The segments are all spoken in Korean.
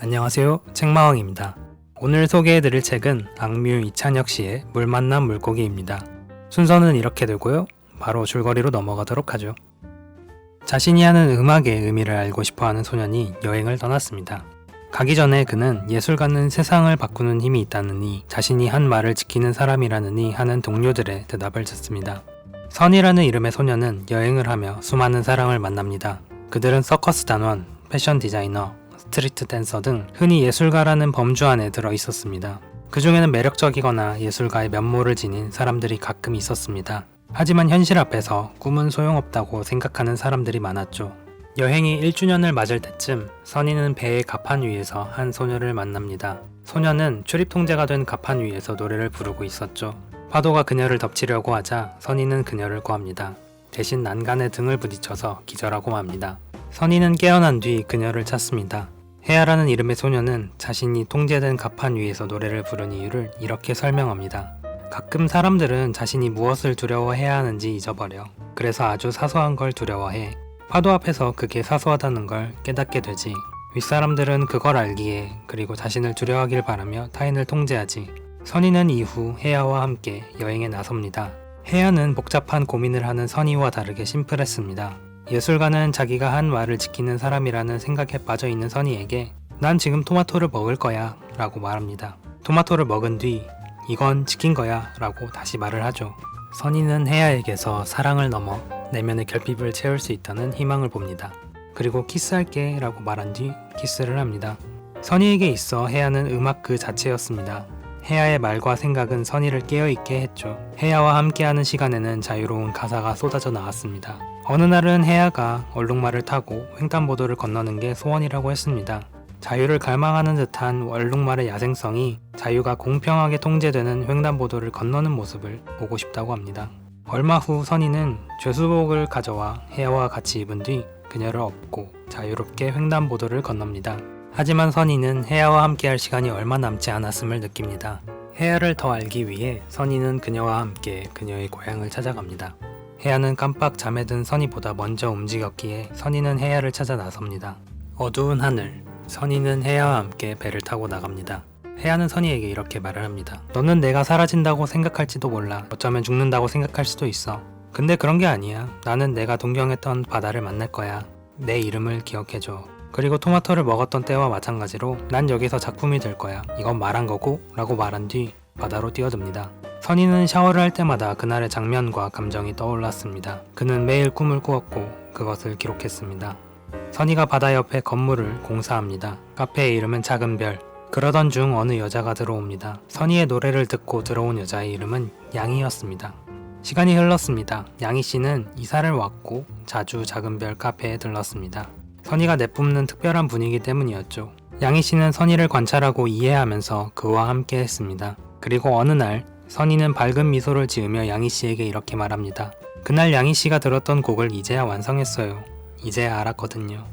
안녕하세요, 책마왕입니다. 오늘 소개해드릴 책은 악뮤 이찬혁 씨의 물 만난 물고기입니다. 순서는 이렇게 되고요. 바로 줄거리로 넘어가도록 하죠. 자신이 하는 음악의 의미를 알고 싶어하는 소년이 여행을 떠났습니다. 가기 전에 그는 예술가는 세상을 바꾸는 힘이 있다느니 자신이 한 말을 지키는 사람이라느니 하는 동료들의 대답을 듣습니다. 선이라는 이름의 소년은 여행을 하며 수많은 사람을 만납니다. 그들은 서커스 단원, 패션 디자이너, 스트리트 댄서 등 흔히 예술가라는 범주 안에 들어 있었습니다. 그 중에는 매력적이거나 예술가의 면모를 지닌 사람들이 가끔 있었습니다. 하지만 현실 앞에서 꿈은 소용없다고 생각하는 사람들이 많았죠. 여행이 1주년을 맞을 때쯤 선이는 배의 갑판 위에서 한 소녀를 만납니다. 소녀는 출입 통제가 된 갑판 위에서 노래를 부르고 있었죠. 파도가 그녀를 덮치려고 하자 선이는 그녀를 구합니다. 대신 난간에 등을 부딪혀서 기절하고 맙니다. 선이는 깨어난 뒤 그녀를 찾습니다. 혜아라는 이름의 소녀는 자신이 통제된 갑판 위에서 노래를 부른 이유를 이렇게 설명합니다. 가끔 사람들은 자신이 무엇을 두려워해야 하는지 잊어버려. 그래서 아주 사소한 걸 두려워해. 파도 앞에서 그게 사소하다는 걸 깨닫게 되지. 윗사람들은 그걸 알기에 그리고 자신을 두려워하길 바라며 타인을 통제하지. 선이는 이후 혜아와 함께 여행에 나섭니다. 혜아는 복잡한 고민을 하는 선이와 다르게 심플했습니다. 예술가는 자기가 한 말을 지키는 사람이라는 생각에 빠져있는 선이에게 난 지금 토마토를 먹을 거야 라고 말합니다. 토마토를 먹은 뒤 이건 지킨 거야 라고 다시 말을 하죠. 선이는 혜아에게서 사랑을 넘어 내면의 결핍을 채울 수 있다는 희망을 봅니다. 그리고 키스할게 라고 말한 뒤 키스를 합니다. 선이에게 있어 혜아는 음악 그 자체였습니다. 혜아의 말과 생각은 선이를 깨어있게 했죠. 혜아와 함께하는 시간에는 자유로운 가사가 쏟아져 나왔습니다. 어느 날은 혜아가 얼룩말을 타고 횡단보도를 건너는 게 소원이라고 했습니다. 자유를 갈망하는 듯한 얼룩말의 야생성이 자유가 공평하게 통제되는 횡단보도를 건너는 모습을 보고 싶다고 합니다. 얼마 후 선이는 죄수복을 가져와 혜아와 같이 입은 뒤 그녀를 업고 자유롭게 횡단보도를 건넙니다. 하지만 선이는 혜아와 함께할 시간이 얼마 남지 않았음을 느낍니다. 혜아를 더 알기 위해 선이는 그녀와 함께 그녀의 고향을 찾아갑니다. 혜아는 깜빡 잠에 든 선이보다 먼저 움직였기에 선이는 혜아를 찾아 나섭니다. 어두운 하늘, 선이는 혜아와 함께 배를 타고 나갑니다. 혜아는 선이에게 이렇게 말을 합니다. 너는 내가 사라진다고 생각할지도 몰라. 어쩌면 죽는다고 생각할 수도 있어. 근데 그런 게 아니야. 나는 내가 동경했던 바다를 만날 거야. 내 이름을 기억해줘. 그리고 토마토를 먹었던 때와 마찬가지로 난 여기서 작품이 될 거야. 이건 말한 거고 라고 말한 뒤 바다로 뛰어듭니다. 선이는 샤워를 할 때마다 그날의 장면과 감정이 떠올랐습니다. 그는 매일 꿈을 꾸었고 그것을 기록했습니다. 선이가 바다 옆에 건물을 공사합니다. 카페의 이름은 작은 별. 그러던 중 어느 여자가 들어옵니다. 선이의 노래를 듣고 들어온 여자의 이름은 양이였습니다. 시간이 흘렀습니다. 양이 씨는 이사를 왔고 자주 작은 별 카페에 들렀습니다. 선이가 내뿜는 특별한 분위기 때문이었죠. 양이 씨는 선이를 관찰하고 이해하면서 그와 함께 했습니다. 그리고 어느 날 선이는 밝은 미소를 지으며 양이 씨에게 이렇게 말합니다. 그날 양이 씨가 들었던 곡을 이제야 완성했어요. 이제야 알았거든요.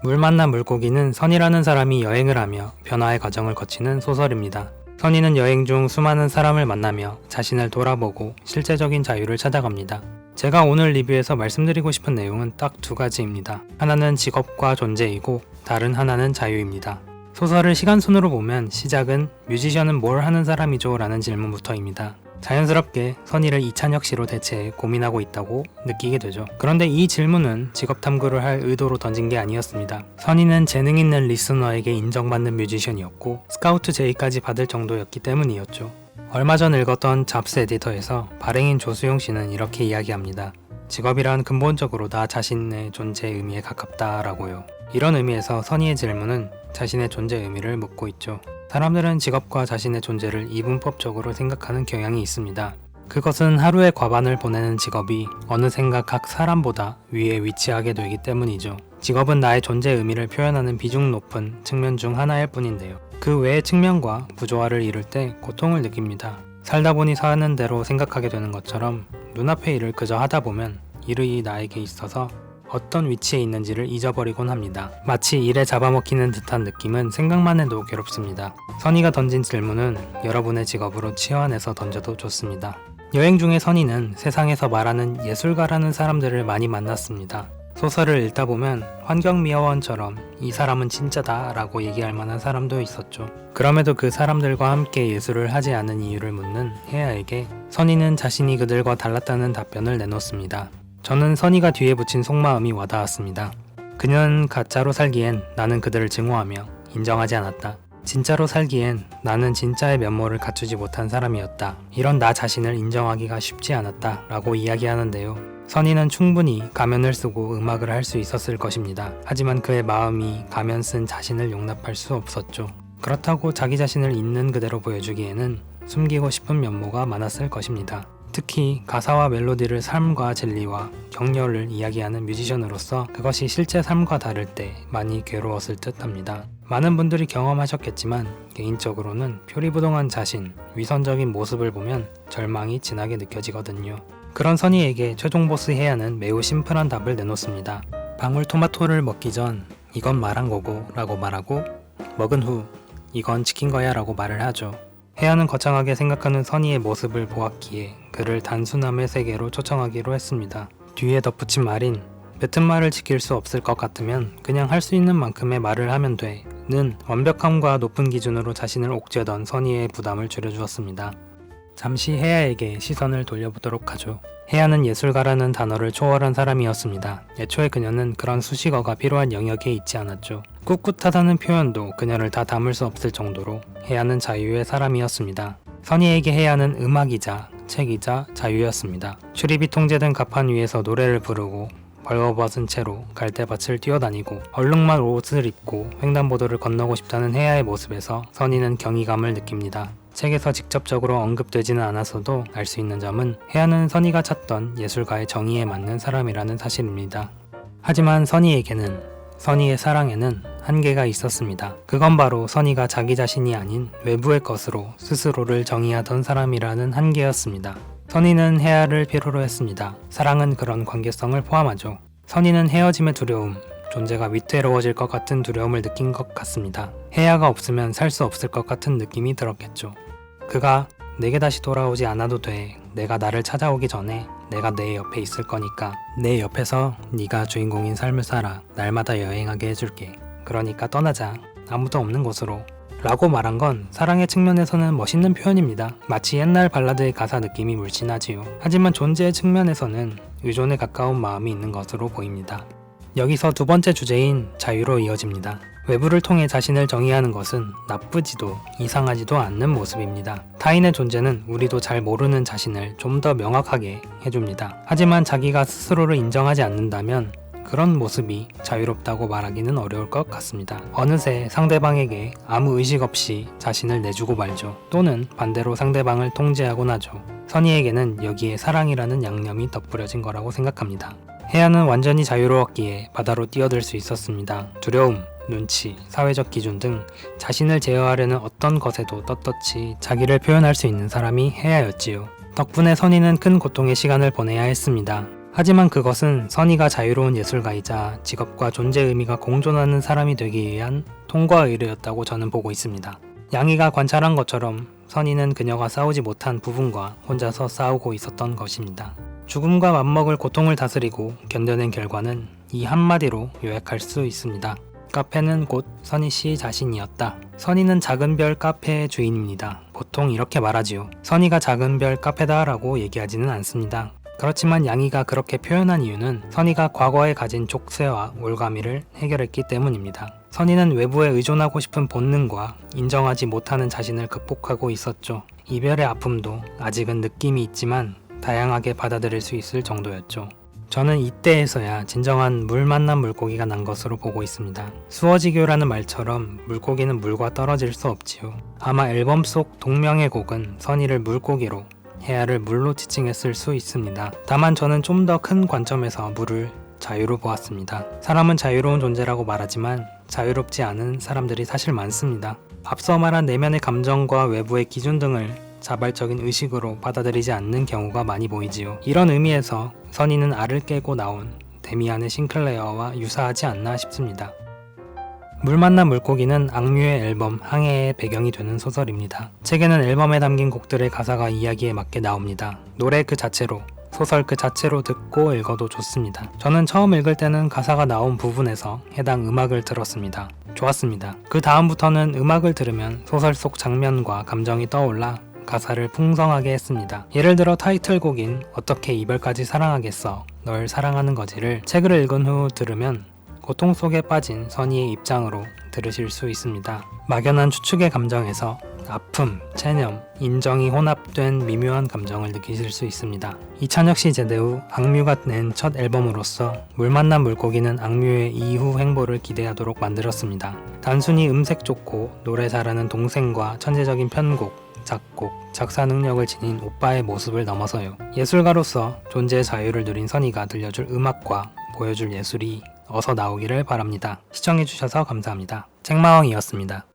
물 만난 물고기는 선이라는 사람이 여행을 하며 변화의 과정을 거치는 소설입니다. 선이는 여행 중 수많은 사람을 만나며 자신을 돌아보고 실제적인 자유를 찾아갑니다. 제가 오늘 리뷰에서 말씀드리고 싶은 내용은 딱 두 가지입니다. 하나는 직업과 존재이고 다른 하나는 자유입니다. 소설을 시간순으로 보면 시작은 뮤지션은 뭘 하는 사람이죠? 라는 질문부터입니다. 자연스럽게 선이를 이찬혁 씨로 대체해 고민하고 있다고 느끼게 되죠. 그런데 이 질문은 직업 탐구를 할 의도로 던진 게 아니었습니다. 선이는 재능 있는 리스너에게 인정받는 뮤지션이었고 스카우트 제의까지 받을 정도였기 때문이었죠. 얼마 전 읽었던 잡스 에디터에서 발행인 조수용 씨는 이렇게 이야기합니다. 직업이란 근본적으로 나 자신의 존재의 의미에 가깝다라고요. 이런 의미에서 선이의 질문은 자신의 존재 의미를 묻고 있죠. 사람들은 직업과 자신의 존재를 이분법적으로 생각하는 경향이 있습니다. 그것은 하루의 과반을 보내는 직업이 어느샌가 각 사람보다 위에 위치하게 되기 때문이죠. 직업은 나의 존재 의미를 표현하는 비중 높은 측면 중 하나일 뿐인데요. 그 외의 측면과 부조화를 이룰 때 고통을 느낍니다. 살다 보니 사는 대로 생각하게 되는 것처럼 눈앞의 일을 그저 하다 보면 일의 나에게 있어서 어떤 위치에 있는지를 잊어버리곤 합니다. 마치 일에 잡아먹히는 듯한 느낌은 생각만 해도 괴롭습니다. 선이가 던진 질문은 여러분의 직업으로 치환해서 던져도 좋습니다. 여행 중에 선이는 세상에서 말하는 예술가라는 사람들을 많이 만났습니다. 소설을 읽다 보면 환경미화원처럼 이 사람은 진짜다 라고 얘기할 만한 사람도 있었죠. 그럼에도 그 사람들과 함께 예술을 하지 않은 이유를 묻는 혜아에게 선희는 자신이 그들과 달랐다는 답변을 내놓습니다. 저는 선희가 뒤에 붙인 속마음이 와닿았습니다. 그녀는 가짜로 살기엔 나는 그들을 증오하며 인정하지 않았다. 진짜로 살기엔 나는 진짜의 면모를 갖추지 못한 사람이었다. 이런 나 자신을 인정하기가 쉽지 않았다 라고 이야기하는데요. 선희는 충분히 가면을 쓰고 음악을 할 수 있었을 것입니다. 하지만 그의 마음이 가면 쓴 자신을 용납할 수 없었죠. 그렇다고 자기 자신을 있는 그대로 보여주기에는 숨기고 싶은 면모가 많았을 것입니다. 특히 가사와 멜로디를 삶과 진리와 격려를 이야기하는 뮤지션으로서 그것이 실제 삶과 다를 때 많이 괴로웠을 듯 합니다. 많은 분들이 경험하셨겠지만 개인적으로는 표리부동한 자신, 위선적인 모습을 보면 절망이 진하게 느껴지거든요. 그런 선희에게 최종 보스 혜야는 매우 심플한 답을 내놓습니다. 방울토마토를 먹기 전 이건 말한 거고 라고 말하고 먹은 후 이건 지킨 거야 라고 말을 하죠. 혜야는 거창하게 생각하는 선희의 모습을 보았기에 그를 단순함의 세계로 초청하기로 했습니다. 뒤에 덧붙인 말인 뱉은 말을 지킬 수 없을 것 같으면 그냥 할 수 있는 만큼의 말을 하면 돼 는 완벽함과 높은 기준으로 자신을 옥죄던 선희의 부담을 줄여주었습니다. 잠시 혜야에게 시선을 돌려보도록 하죠. 혜야는 예술가라는 단어를 초월한 사람이었습니다. 애초에 그녀는 그런 수식어가 필요한 영역에 있지 않았죠. 꿋꿋하다는 표현도 그녀를 다 담을 수 없을 정도로 혜야는 자유의 사람이었습니다. 선희에게 혜야는 음악이자 책이자 자유였습니다. 출입이 통제된 갑판 위에서 노래를 부르고 벌거벗은 채로 갈대밭을 뛰어다니고 얼룩말 옷을 입고 횡단보도를 건너고 싶다는 혜야의 모습에서 선희는 경이감을 느낍니다. 책에서 직접적으로 언급되지는 않았어도 알 수 있는 점은 혜야는 선희가 찾던 예술가의 정의에 맞는 사람이라는 사실입니다. 하지만 선희에게는 선희의 사랑에는 한계가 있었습니다. 그건 바로 선희가 자기 자신이 아닌 외부의 것으로 스스로를 정의하던 사람이라는 한계였습니다. 선희는 혜야를 필요로 했습니다. 사랑은 그런 관계성을 포함하죠. 선희는 헤어짐의 두려움, 존재가 위태로워질 것 같은 두려움을 느낀 것 같습니다. 혜야가 없으면 살 수 없을 것 같은 느낌이 들었겠죠. 그가 내게 다시 돌아오지 않아도 돼. 내가 나를 찾아오기 전에 내가 내 옆에 있을 거니까 내 옆에서 네가 주인공인 삶을 살아. 날마다 여행하게 해줄게. 그러니까 떠나자. 아무도 없는 곳으로. 라고 말한 건 사랑의 측면에서는 멋있는 표현입니다. 마치 옛날 발라드의 가사 느낌이 물씬하지요. 하지만 존재의 측면에서는 의존에 가까운 마음이 있는 것으로 보입니다. 여기서 두 번째 주제인 자유로 이어집니다. 외부를 통해 자신을 정의하는 것은 나쁘지도 이상하지도 않는 모습입니다. 타인의 존재는 우리도 잘 모르는 자신을 좀 더 명확하게 해줍니다. 하지만 자기가 스스로를 인정하지 않는다면 그런 모습이 자유롭다고 말하기는 어려울 것 같습니다. 어느새 상대방에게 아무 의식 없이 자신을 내주고 말죠. 또는 반대로 상대방을 통제하곤 하죠. 선희에게는 여기에 사랑이라는 양념이 덧뿌려진 거라고 생각합니다. 혜야는 완전히 자유로웠기에 바다로 뛰어들 수 있었습니다. 두려움, 눈치, 사회적 기준 등 자신을 제어하려는 어떤 것에도 떳떳이 자기를 표현할 수 있는 사람이 혜야였지요. 덕분에 선희는 큰 고통의 시간을 보내야 했습니다. 하지만 그것은 선희가 자유로운 예술가이자 직업과 존재 의미가 공존하는 사람이 되기 위한 통과 의례였다고 저는 보고 있습니다. 양희가 관찰한 것처럼 선희는 그녀가 싸우지 못한 부분과 혼자서 싸우고 있었던 것입니다. 죽음과 맞먹을 고통을 다스리고 견뎌낸 결과는 이 한마디로 요약할 수 있습니다. 카페는 곧 선희 씨 자신이었다. 선희는 작은별 카페의 주인입니다. 보통 이렇게 말하지요. 선희가 작은별 카페다 라고 얘기하지는 않습니다. 그렇지만 양희가 그렇게 표현한 이유는 선희가 과거에 가진 족쇄와 올가미를 해결했기 때문입니다. 선희는 외부에 의존하고 싶은 본능과 인정하지 못하는 자신을 극복하고 있었죠. 이별의 아픔도 아직은 느낌이 있지만 다양하게 받아들일 수 있을 정도였죠. 저는 이때에서야 진정한 물 만난 물고기가 난 것으로 보고 있습니다. 수어지교라는 말처럼 물고기는 물과 떨어질 수 없지요. 아마 앨범 속 동명의 곡은 선희를 물고기로 혜야를 물로 지칭했을 수 있습니다. 다만 저는 좀 더 큰 관점에서 물을 자유로 보았습니다. 사람은 자유로운 존재라고 말하지만 자유롭지 않은 사람들이 사실 많습니다. 앞서 말한 내면의 감정과 외부의 기준 등을 자발적인 의식으로 받아들이지 않는 경우가 많이 보이지요. 이런 의미에서 선희는 알을 깨고 나온 데미안의 싱클레어와 유사하지 않나 싶습니다. 물 만난 물고기는 악뮤의 앨범 항해의 배경이 되는 소설입니다. 책에는 앨범에 담긴 곡들의 가사가 이야기에 맞게 나옵니다. 노래 그 자체로 소설 그 자체로 듣고 읽어도 좋습니다. 저는 처음 읽을 때는 가사가 나온 부분에서 해당 음악을 들었습니다. 좋았습니다. 그 다음부터는 음악을 들으면 소설 속 장면과 감정이 떠올라 가사를 풍성하게 했습니다. 예를 들어 타이틀곡인 어떻게 이별까지 사랑하겠어 널 사랑하는 거지를 책을 읽은 후 들으면 고통 속에 빠진 선희의 입장으로 들으실 수 있습니다. 막연한 추측의 감정에서 아픔, 체념, 인정이 혼합된 미묘한 감정을 느끼실 수 있습니다. 이찬혁 씨 제대 후 악뮤가 낸 첫 앨범으로서 물 만난 물고기는 악뮤의 이후 행보를 기대하도록 만들었습니다. 단순히 음색 좋고 노래 잘하는 동생과 천재적인 편곡, 작곡, 작사 능력을 지닌 오빠의 모습을 넘어서요. 예술가로서 존재의 자유를 누린 선희가 들려줄 음악과 보여줄 예술이 어서 나오기를 바랍니다. 시청해주셔서 감사합니다. 책마왕이었습니다.